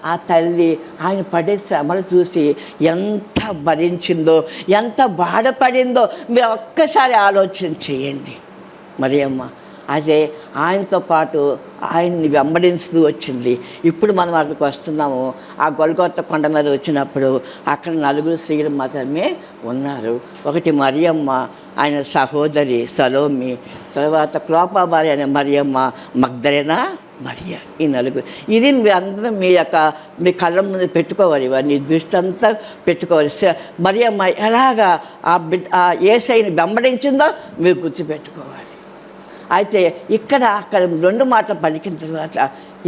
ఆ తల్లి ఆయన పడే శ్రమలు చూసి ఎంత భరించిందో, ఎంత బాధపడిందో మీరు ఒక్కసారి ఆలోచన చేయండి. మరి అమ్మ అదే ఆయనతో పాటు ఆయన్ని వెంబడిస్తూ వచ్చింది. ఇప్పుడు మనం అక్కడికి వస్తున్నాము. ఆ గొల్గొతా కొండ మీద వచ్చినప్పుడు అక్కడ 4 స్త్రీలు మాత్రమే ఉన్నారు. ఒకటి మరియమ్మ, ఆయన సహోదరి సలోమి, తర్వాత క్లోపా భార్య అనే మరియమ్మ, మగ్దలేనా మరియ. ఈ 4. ఇది మీరు అందరూ మీ కళ్ళ ముందు పెట్టుకోవాలి. ఇవన్నీ దృష్టి అంతా పెట్టుకోవాలి. మరియమ్మ ఎలాగా ఆ యేసయ్యని వెంబడించిందో మీరు గుర్తుపెట్టుకోవాలి. అయితే అక్కడ 2 మాటలు పలికిన తర్వాత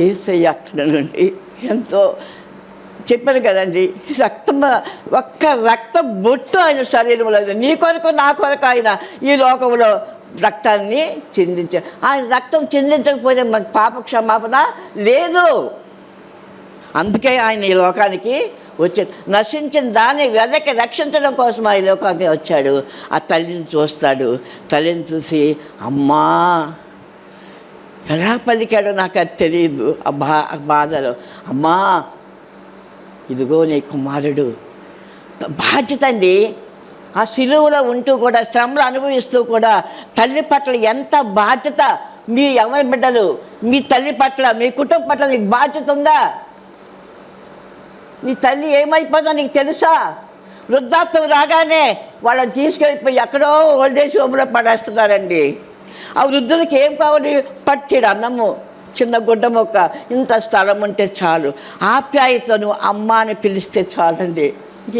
యేసయ్య అక్కడ నుండి ఎంతో చెప్పాను కదండి, ఒక్క రక్త బొట్టు ఆయన శరీరంలో నీ కొరకు నా కొరకు ఆయన ఈ లోకంలో రక్తాన్ని చిందించాడు. ఆయన రక్తం చిందించకపోతే మనకు పాప క్షమాపణ లేదు. అందుకే ఆయన ఈ లోకానికి వచ్చాడు. నశించిన దాన్ని వెదకి రక్షించడం కోసం ఆ లోకానికి వచ్చాడు. ఆ తల్లిని చూస్తాడు. తల్లిని చూసి అమ్మా ఎలా పలికాడో నాకు అది తెలియదు. ఆ బాధలో అమ్మా ఇదిగో నీ కుమారుడు. బాధ్యత అండి. ఆ సిలువలో ఉంటూ కూడా శ్రమలు అనుభవిస్తూ కూడా తల్లి పట్ల ఎంత బాధ్యత. మీ ఎవరి బిడ్డలు మీ తల్లి పట్ల, మీ కుటుంబం పట్ల నీకు బాధ్యత ఉందా? నీ తల్లి ఏమైపోతుందో నీకు తెలుసా? వృద్ధాప్యం రాగానే వాళ్ళని తీసుకెళ్ళిపోయి ఎక్కడో ఓల్డేజ్ హోమ్లో పడేస్తున్నారండి. ఆ వృద్ధులకి ఏం కావాలి? పట్టిడు అన్నము, చిన్న గుడ్డ మొక్క, ఇంత స్థలం ఉంటే చాలు. ఆప్యాయతను అమ్మ అని పిలిస్తే చాలండి.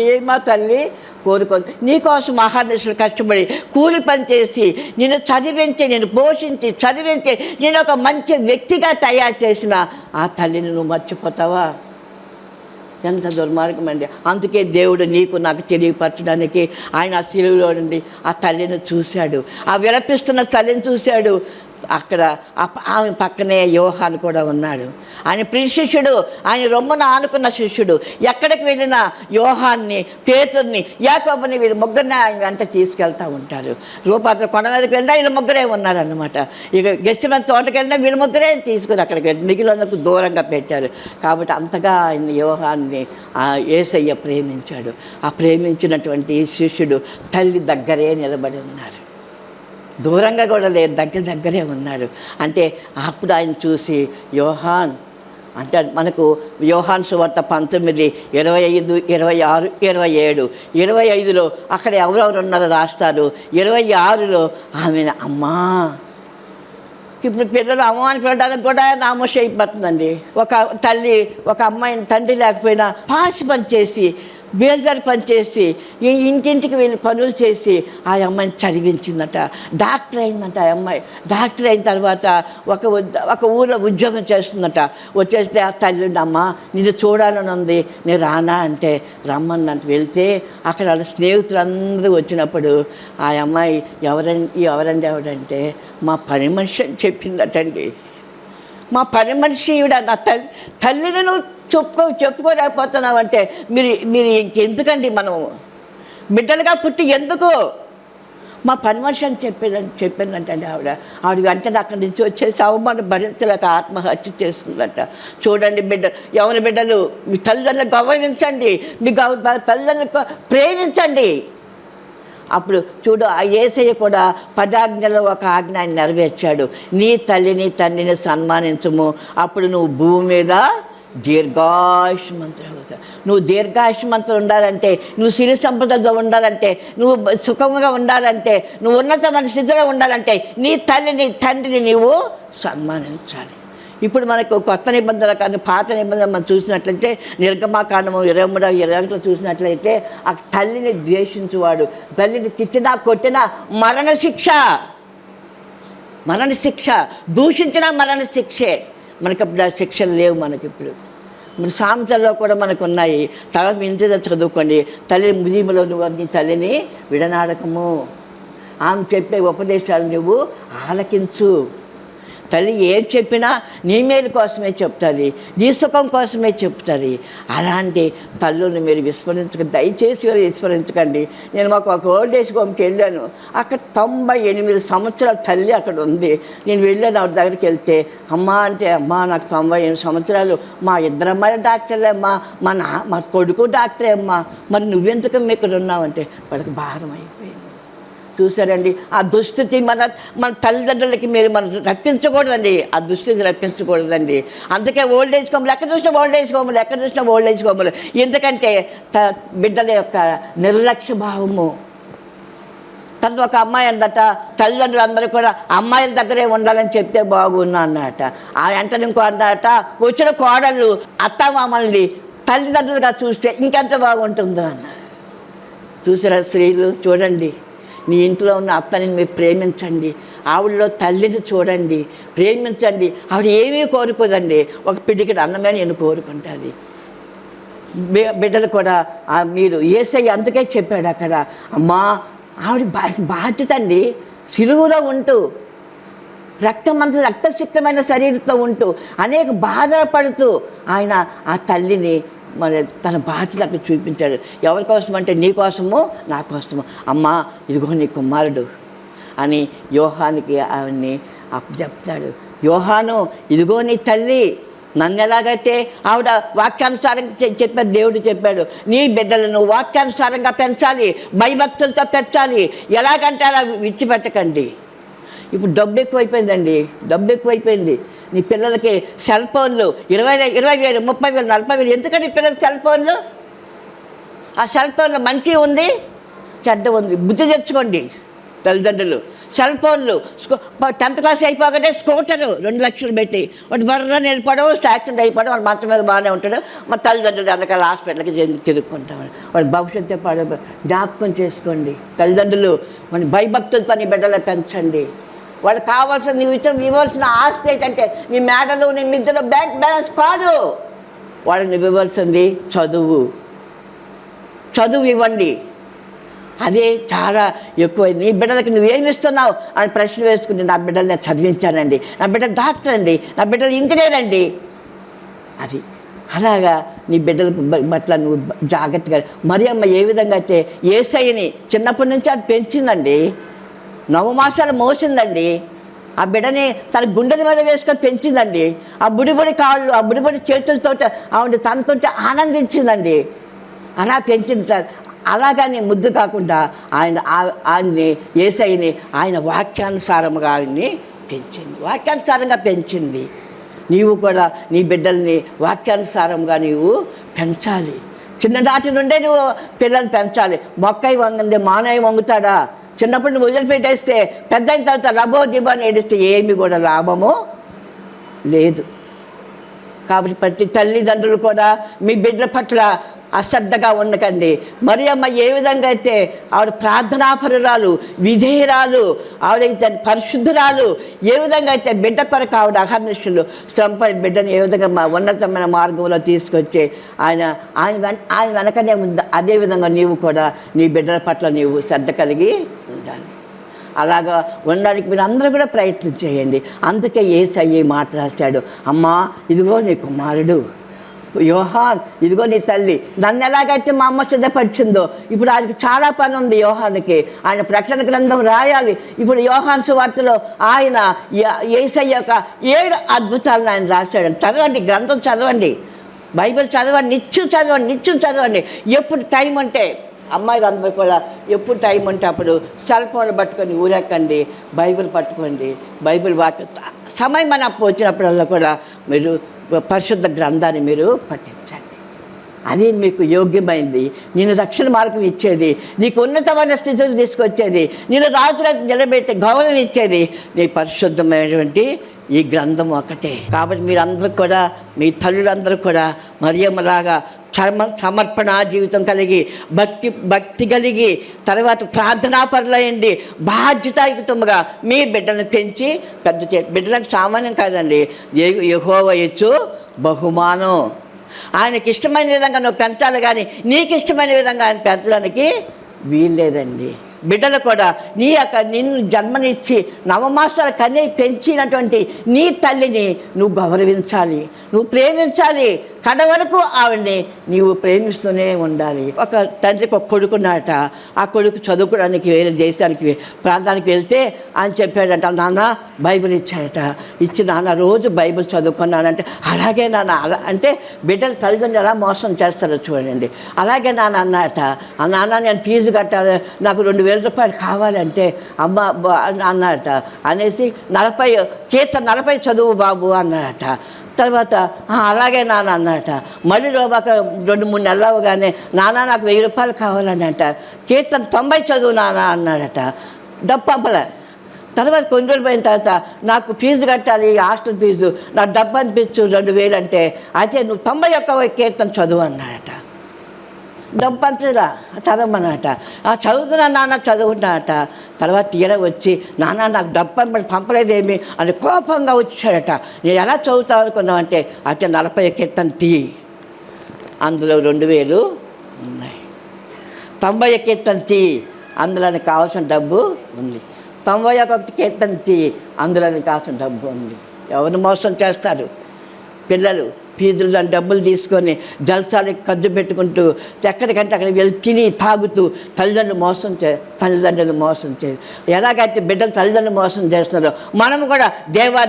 ఏమా తల్లి కోరుకోదు. నీకోసం మహాదశలు కష్టపడి కూలి పని చేసి నేను చదివించి, నేను పోషించి చదివించి నేను ఒక మంచి వ్యక్తిగా తయారు చేసిన ఆ తల్లిని నువ్వు మర్చిపోతావా? ఎంత దుర్మార్గం అండి. అందుకే దేవుడు నీకు నాకు తెలియపరచడానికి ఆయన ఆ శిలువలో నుండి ఆ తల్లిని చూశాడు, ఆ విలపిస్తున్న తల్లిని చూశాడు. అక్కడ ఆమె పక్కనే యోహాను కూడా ఉన్నాడు. ఆయన ప్రియ శిష్యుడు, ఆయన రొమ్మున ఆనుకున్న శిష్యుడు. ఎక్కడికి వెళ్ళినా యోహాన్ని, పేతుర్ని, యాకోబుని వీళ్ళు ముగ్గురిని ఆయన వెంట తీసుకెళ్తూ ఉంటారు. రూపాత్ర కొండ మీదకి వెళ్ళినా వీళ్ళు ముగ్గురే ఉన్నారన్నమాట. ఇక గెస్టిమన్ తోటకి వెళ్ళినా వీళ్ళు ముగ్గురే తీసుకుని అక్కడికి మిగిలినందుకు దూరంగా పెట్టారు. కాబట్టి అంతగా ఆయన యోహాన్ని యేసయ్య ప్రేమించాడు. ఆ ప్రేమించినటువంటి శిష్యుడు తల్లి దగ్గరే నిలబడి ఉన్నారు. దూరంగా కూడా లేదు, దగ్గరే ఉన్నాడు. అంటే అప్పుడు ఆయన చూసి యోహాన్ అంటే మనకు యోహాను సువార్త 19, 25, 26, 27, 25లో అక్కడ ఎవరెవరు ఉన్నారో రాస్తారు. 26లో ఆమె అమ్మా. ఇప్పుడు పిల్లలు అమ్మ అని పిలవడానికి కూడా నామోషి అయిపోతుందండి. ఒక తల్లి ఒక అమ్మాయిని తండ్రి లేకపోయినా పాసి పని చేసి, బేల్దారి పని చేసి, ఇంటింటికి వెళ్ళి పనులు చేసి ఆ అమ్మాయిని చదివించిందట. డాక్టర్ అయిందట. ఆ అమ్మాయి డాక్టర్ అయిన తర్వాత ఒక ఊళ్ళో ఉద్యోగం చేస్తుందట. వచ్చేస్తే ఆ తల్లి అమ్మ నిన్ను చూడాలని ఉంది, నేను రానా అంటే రమ్మన్నట్టు వెళ్తే అక్కడ వాళ్ళ స్నేహితులందరూ వచ్చినప్పుడు ఆ అమ్మాయి ఎవరంటే మా పని మనిషి అని చెప్పిందటండి. మా పని మనిషి ఈవిడ నా తల్లిని నువ్వు చెప్పుకోలేకపోతున్నావంటే మీరు ఇంకెందుకండి మనం బిడ్డలుగా పుట్టి ఎందుకు? మా పని మనిషి అని చెప్పిందంటండి ఆవిడ వెంటనే అక్కడి నుంచి వచ్చేసి అవమానం భరించలేక ఆత్మహత్య చేస్తుందట. చూడండి ఎవరి బిడ్డలు మీ తల్లిదండ్రులు గౌరవించండి, మీ తల్లిదండ్రులకు ప్రేమించండి. అప్పుడు చూడు ఆ యేసయ్య కూడా 10 ఆజ్ఞలో ఒక ఆజ్ఞ ఆయన నెరవేర్చాడు. నీ తల్లిని తండ్రిని సన్మానించుము, అప్పుడు నువ్వు భూమి మీద దీర్ఘాయుష్మంతులు అవుతావు. నువ్వు దీర్ఘాయుష్మంతులు ఉండాలంటే, నువ్వు సిరి సంపదతో ఉండాలంటే, నువ్వు సుఖంగా ఉండాలంటే, నువ్వు ఉన్నతమైన స్థితిలో ఉండాలంటే నీ తల్లిని తండ్రిని నీవు సన్మానించాలి. ఇప్పుడు మనకు కొత్త నిబంధన కాదు, పాత నిబంధన మనం చూసినట్లయితే నిర్గమాకాండము 23, 21 చూసినట్లయితే ఆ తల్లిని ద్వేషించువాడు, తల్లిని తిట్టినా కొట్టినా మరణశిక్ష, దూషించినా మరణశిక్షే. మనకప్పుడు ఆ శిక్షలు లేవు మనకిప్పుడు. మరి సామెతల్లో కూడా మనకు ఉన్నాయి. తర్వాత మీ ఇంటిలో చదువుకోండి. తల్లి ముదిములో నువ్వు నీ తల్లిని విడనాడకము, ఆమె చెప్పే ఉపదేశాలు నువ్వు ఆలకించు. తల్లి ఏం చెప్పినా నీ మేలు కోసమే చెప్తుంది, నీ సుఖం కోసమే చెప్తుంది. అలాంటి తల్లుని మీరు దయచేసి విస్మరించకండి. నేను మాకు ఒక ఓల్డ్ ఏజ్ హోమ్కి వెళ్ళాను. అక్కడ 98 సంవత్సరాల తల్లి అక్కడ ఉంది. నేను వెళ్ళాను ఆవిడ దగ్గరికి వెళ్తే, అమ్మా అంటే అమ్మా నాకు 98 సంవత్సరాలు, మా ఇద్దరమ్మాయి డాక్టర్లే అమ్మా, మా కొడుకు డాక్టరే అమ్మా, మరి నువ్వెందుకు ఇక్కడ ఉన్నావంటే వాడికి భారం అయిపోయింది. చూసారండి ఆ దుస్థితి మన తల్లిదండ్రులకి మనం రప్పించకూడదండి. ఆ దుస్థితి రప్పించకూడదండి. అందుకే ఓల్డేజ్ హోమ్లు ఎక్కడ చూసినా ఓల్డేజ్ హోమ్లు. ఎందుకంటే బిడ్డల యొక్క నిర్లక్ష్య భావము. తర్వాత ఒక అమ్మాయి అందట తల్లిదండ్రులు అందరూ కూడా అమ్మాయిల దగ్గరే ఉండాలని చెప్తే బాగున్నా అన్నట. ఆ వెంటనే ఇంకో అన్నట వచ్చిన కోడళ్ళు అత్తమామల్ని తల్లిదండ్రులుగా చూస్తే ఇంకెంత బాగుంటుందో అన్న. చూసారా స్త్రీలు, చూడండి మీ ఇంట్లో ఉన్న అత్తని మీరు ప్రేమించండి, ఆవిడలో తల్లిని చూడండి, ప్రేమించండి. ఆవిడ ఏమీ కోరుకోదండి, ఒక పిడికిడి అన్నమే నేను కోరుకుంటుంది. బిడ్డలు కూడా మీరు యేసయ్య అందుకే చెప్పాడు అక్కడ, అమ్మా ఆవిడ బాధ్యత అండి. సిలువలో ఉంటూ రక్తసిక్తమైన శరీరంతో ఉంటూ అనేక బాధలు పడుతూ ఆయన ఆ తల్లిని తన బాధ్యతకు చూపించాడు. ఎవరి కోసం అంటే నీ కోసము నా కోసము. అమ్మా ఇదిగో నీ కుమారుడు అని యోహానికి ఆవిడ్ని చెప్తాడు. యోహాను ఇదిగో నీ తల్లి. నన్ను ఎలాగైతే ఆవిడ వాక్యానుసారంగా చెప్పాడు, దేవుడు చెప్పాడు నీ బిడ్డలను వాక్యానుసారంగా పెంచాలి, భయభక్తులతో పెంచాలి. ఎలాగంటే అలా విడిచిపెట్టకండి. ఇప్పుడు డబ్బు ఎక్కువైపోయింది. నీ పిల్లలకి సెల్ ఫోన్లు 20,000, 30,000, 40,000. ఎందుకంటే పిల్లలకి సెల్ ఫోన్లు? ఆ సెల్ ఫోన్లో మంచి ఉంది, చెడ్డ ఉంది. బుద్ధి తెచ్చుకోండి తల్లిదండ్రులు. సెల్ ఫోన్లు 10th క్లాస్ అయిపోగానే స్కూటరు 2 లక్షలు పెట్టి వాడు బర్రని వెళ్ళిపోవడం, యాక్సిడెంట్ అయిపోవడం, వాడు మంచం మీద బాగానే ఉంటాడు. మా తల్లిదండ్రులు వెనకాల హాస్పిటల్కి తిరుగుకుంటాం. వాడు భవిష్యత్తు జ్ఞాపకం చేసుకోండి. తల్లిదండ్రులు వాడిని భయభక్తులతో నీ బిడ్డలు పెంచండి. వాళ్ళకి కావాల్సిన నీ ఇవ్వాల్సిన ఆస్తి ఏంటంటే నీ మేడలు, నీ మిద్దెలు, బ్యాంక్ బ్యాలెన్స్ కాదు. వాళ్ళని ఇవ్వాల్సింది చదువు ఇవ్వండి. అదే చాలా ఎక్కువ. నీ బిడ్డలకి నువ్వేమి ఇస్తున్నావు అని ప్రశ్న వేసుకుని, నా బిడ్డలు నేను చదివించానండి, నా బిడ్డలు డాక్టర్ అండి, నా బిడ్డలు ఇంజనీర్ అండి. అది అలాగా నీ బిడ్డల పట్ల నువ్వు జాగ్రత్తగా. మరియమ్మ ఏ విధంగా అయితే యేసయ్యని చిన్నప్పటి నుంచి అది పెంచిందండి, 9 మాసాలు మోసిందండి. ఆ బిడ్డని తన గుండెల మీద వేసుకొని పెంచిందండి. ఆ బుడిబుడి కాళ్ళు, ఆ బుడిబుడి చేతులతో ఆవిడ తనతో ఆనందించిందండి. అలా పెంచింది. అలాగని ముద్దు కాకుండా ఆయన్ని యేసయ్యని ఆయన వాక్యానుసారంగా ఆయన్ని వాక్యానుసారంగా పెంచింది. నీవు కూడా నీ బిడ్డల్ని వాక్యానుసారంగా నీవు పెంచాలి. చిన్ననాటి నుండే నువ్వు పిల్లల్ని పెంచాలి. మొక్కై వంగంది మానయ్య వంగుతాడా? చిన్నప్పుడు నువ్వు వదిలిపెట్టేస్తే పెద్ద అయిన తర్వాత రబో జిబో అని ఏడిస్తే ఏమి కూడా లాభము లేదు. కాబట్టి ప్రతి తల్లిదండ్రులు కూడా మీ బిడ్డల పట్ల అశ్రద్ధగా ఉండకండి. మరియమ్మ ఏ విధంగా అయితే ఆవిడ ప్రార్థనాపరురాలు, విధేయురాలు, ఆవిడైతే పరిశుద్ధురాలు, ఏ విధంగా అయితే బిడ్డ కొరకు ఆవిడ అహర్నిశలు శ్రమపడి బిడ్డను ఏ విధంగా ఉన్నతమైన మార్గంలో తీసుకొచ్చి ఆయన వెనకనే ఉంది. అదేవిధంగా నీవు కూడా నీ బిడ్డల పట్ల నీవు శ్రద్ధ కలిగి ఉండాలి. అలాగా ఉండడానికి మీరు అందరూ కూడా ప్రయత్నం చేయండి. అందుకే యేసయ్య మాట రాశాడు, అమ్మా ఇదిగో నీ కుమారుడు, యోహాన్ ఇదిగో నీ తల్లి. నన్ను ఎలాగైతే మా అమ్మ సిద్ధపరిచిందో ఇప్పుడు ఆయనకి చాలా పని ఉంది. యోహానికి ఆయన ప్రకటన గ్రంథం రాయాలి. ఇప్పుడు యోహాను సువార్తలో ఆయన యేసయ్య యొక్క 7 అద్భుతాలను ఆయన రాశాడు. చదవండి, గ్రంథం చదవండి, బైబిల్ చదవండి, నిత్యం చదవండి. ఎప్పుడు టైం అంటే అమ్మాయిలు అందరూ కూడా ఎప్పుడు టైం అంటే అప్పుడు సెల్ ఫోన్లు పట్టుకొని ఊరెక్కండి, బైబిల్ పట్టుకోండి. బైబిల్ సమయం మన వచ్చినప్పుడల్లా కూడా మీరు పరిశుద్ధ గ్రంథాన్ని మీరు పఠించండి. అది మీకు యోగ్యమైంది, నేను రక్షణ మార్గం ఇచ్చేది, నీకు ఉన్నతమైన స్థితిని తీసుకొచ్చేది, నేను రాజులకు నిలబెట్టి గౌరవం ఇచ్చేది నీ పరిశుద్ధమైనటువంటి ఈ గ్రంథం ఒకటే. కాబట్టి మీరందరూ కూడా, మీ తల్లులందరూ కూడా మరియమ్మలాగా సమర్పణ జీవితం కలిగి, భక్తి కలిగి, తర్వాత ప్రార్థనాపరులయండి, బాధ్యతాయుతముగా మీ బిడ్డలను పెంచి పెద్ద బిడ్డలకు సామాన్యం కాదండి, యెహోవా ఇచ్చు బహుమానం. ఆయనకి ఇష్టమైన విధంగా నువ్వు పెంచాలి, కానీ నీకు ఇష్టమైన విధంగా ఆయన పెంచడానికి వీల్లేదండి. బిడ్డలు కూడా నిన్ను జన్మనిచ్చి 9 మాసాల కన్నీ పెంచినటువంటి నీ తల్లిని నువ్వు గౌరవించాలి, నువ్వు ప్రేమించాలి. కడ వరకు ఆవిడ్ని నీవు ప్రేమిస్తూనే ఉండాలి. ఒక తండ్రికి ఒక కొడుకున్నాట. ఆ కొడుకు చదువుకోవడానికి వేరే దేశానికి ప్రాంతానికి వెళ్తే ఆయన చెప్పాడంట, నాన్న బైబిల్ ఇచ్చాడట. ఇచ్చి నాన్న రోజు బైబిల్ చదువుకున్నానంటే, అలాగే నాన్న అంటే బిడ్డలు తల్లిదండ్రులు ఎలా మోసం చేస్తారో చూడండి. అలాగే నాన్న అన్నట. నాన్న నేను ఫీజు కట్టాలి, నాకు 2,000 రూపాయలు కావాలంటే అమ్మ అన్నట. అనేసి 40 చదువు బాబు అన్నట. తర్వాత అలాగే నాన్న అన్నట. మళ్ళీ ఒక 2-3 నెలలు అవగానే నాన్న నాకు 1000 రూపాయలు కావాలని అంట. కీర్తన 90 చదువు నాన్న అన్నాడట. డబ్బు పంపలే. తర్వాత కొన్ని రోజులు పోయిన తర్వాత నాకు ఫీజు కట్టాలి, హాస్టల్ ఫీజు, నా డబ్బు అనిపించు 2,000 అంటే, అయితే నువ్వు 91 కీర్తన చదువు అన్నాడట. డబ్బు పంపిరా చదవమన్నట. చదువుతున్నా నాన్న చదువుకున్నాడట. తర్వాత తీరా వచ్చి నాన్న నాకు డబ్బు పంపలేదేమి అని కోపంగా వచ్చాడట. నేను ఎలా చదువుతావు అనుకున్నావంటే, అయితే 40 కీర్తన తీ, అందులో 2,000 ఉన్నాయి. 90 కీర్తన తీ, అందులో కావాల్సిన డబ్బు ఉంది. 91 కీర్తన తీ, అందులో కావాల్సిన డబ్బు ఉంది. ఎవరిని మోసం చేస్తారు? పిల్లలు ఫీజులు డబ్బులు తీసుకొని జల్సాలకి ఖర్చు పెట్టుకుంటూ ఎక్కడికంటే అక్కడికి వెళ్ళి తిని తాగుతూ తల్లిదండ్రులు మోసం చేసి ఎలాగైతే బిడ్డలు తల్లిదండ్రులు మోసం చేస్తున్నారో మనము కూడా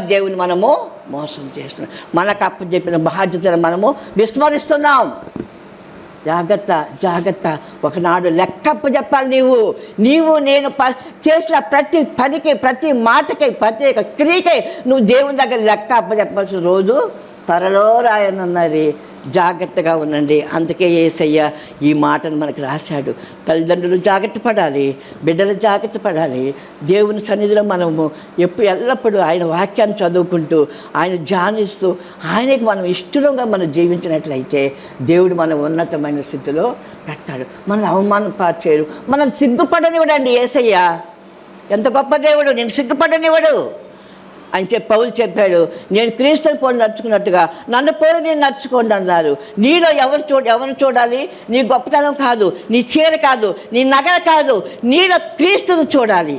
దేవుని మనము మోసం చేస్తున్నాం. మనకు అప్పచెప్పిన బాధ్యతను మనము విస్మరిస్తున్నాం. జాగ్రత్త. ఒకనాడు లెక్కప్ప చెప్పాలి. నీవు నేను చేసిన ప్రతి పనికి, ప్రతి మాటకి, ప్రతి క్రియకి నువ్వు దేవుని దగ్గర లెక్క అప్పచెప్పాల్సిన రోజు త్వరలో రాయనున్నది. జాగ్రత్తగా ఉండండి. అందుకే యేసయ్య ఈ మాటను మనకు రాశాడు. తల్లిదండ్రులు జాగ్రత్త పడాలి, బిడ్డలు జాగ్రత్త పడాలి. దేవుని సన్నిధిలో మనము ఎల్లప్పుడూ ఆయన వాక్యాన్ని చదువుకుంటూ, ఆయన ధ్యానిస్తూ, ఆయనకి మనం ఇష్టంగా మనం జీవించినట్లయితే దేవుడు మనం ఉన్నతమైన స్థితిలో పెడతాడు. మనల్ని అవమానపరిచేయడు, మనం సిగ్గుపడనివ్వడండి యేసయ్య. ఎంత గొప్ప దేవుడు, నేను సిగ్గుపడనివ్వడు అని పౌలు చెప్పాడు. నేను క్రీస్తుని పోలి నడుచుకున్నట్టుగా నన్ను పోలి నేను నడుచుకోండి అన్నారు. నీలో ఎవరు చూడాలి? నీ గొప్పతనం కాదు, నీ చీర కాదు, నీ నగర కాదు, నీలో క్రీస్తుని చూడాలి.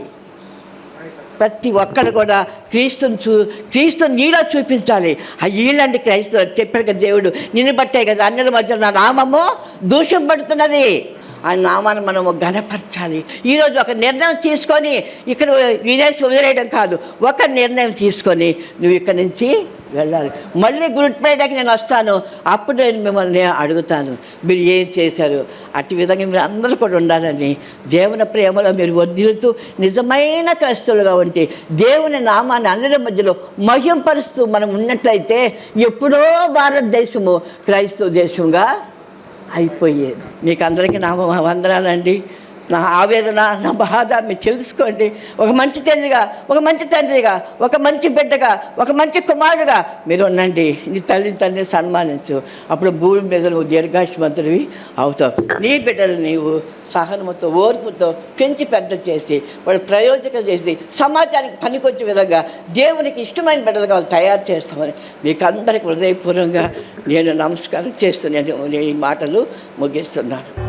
ప్రతి ఒక్కరు కూడా క్రీస్తుని నీలో చూపించాలి. వీళ్ళండి క్రైస్తవులు చెప్పాడు కదా దేవుడు, నిన్ను బట్టే కదా అన్యుల మధ్య నా నామము దూషింపబడుతున్నది. ఆ నామాన్ని మనము ఘనపరచాలి. ఈరోజు ఒక నిర్ణయం తీసుకొని ఇక్కడ విదేశీ వదిలేయడం కాదు, ఒక నిర్ణయం తీసుకొని నువ్వు ఇక్కడి నుంచి వెళ్ళాలి. మళ్ళీ గుడ్ ఫ్రైడేకి నేను వస్తాను, అప్పుడు నేను మిమ్మల్ని అడుగుతాను మీరు ఏం చేశారు. అటు విధంగా మీరు అందరూ కూడా ఉండాలని, దేవుని ప్రేమలో మీరు వర్ధిల్లుతూ నిజమైన క్రైస్తవులుగా ఉంటే దేవుని నామాన్ని అందరి మధ్యలో మహింపరుస్తూ మనం ఉన్నట్లయితే ఎప్పుడో భారతదేశము క్రైస్తవ దేశంగా అయిపోయేది. మీకు అందరికీ నా వందనాలండి. నా ఆవేదన, నా బాధ మీరు తెలుసుకోండి. ఒక మంచి తండ్రిగా, ఒక మంచి తండ్రిగా, ఒక మంచి బిడ్డగా, ఒక మంచి కుమారుడుగా మీరు ఉండండి. నీ తండ్రిని సన్మానించు. అప్పుడు భూమి మీద నువ్వు దీర్ఘాయుష్మంతుడివి అవుతావు. నీ బిడ్డలు నీవు సహనముతో, ఓర్పుతో పెంచి పెద్ద చేసి, వాళ్ళు ప్రయోజకం చేసి, సమాజానికి పనికొచ్చే విధంగా దేవునికి ఇష్టమైన బిడ్డలుగా వాళ్ళు తయారు చేస్తామని మీకు అందరికీ హృదయపూర్వకంగా నేను నమస్కారం చేస్తూ నేను ఈ మాటలు ముగిస్తున్నాను.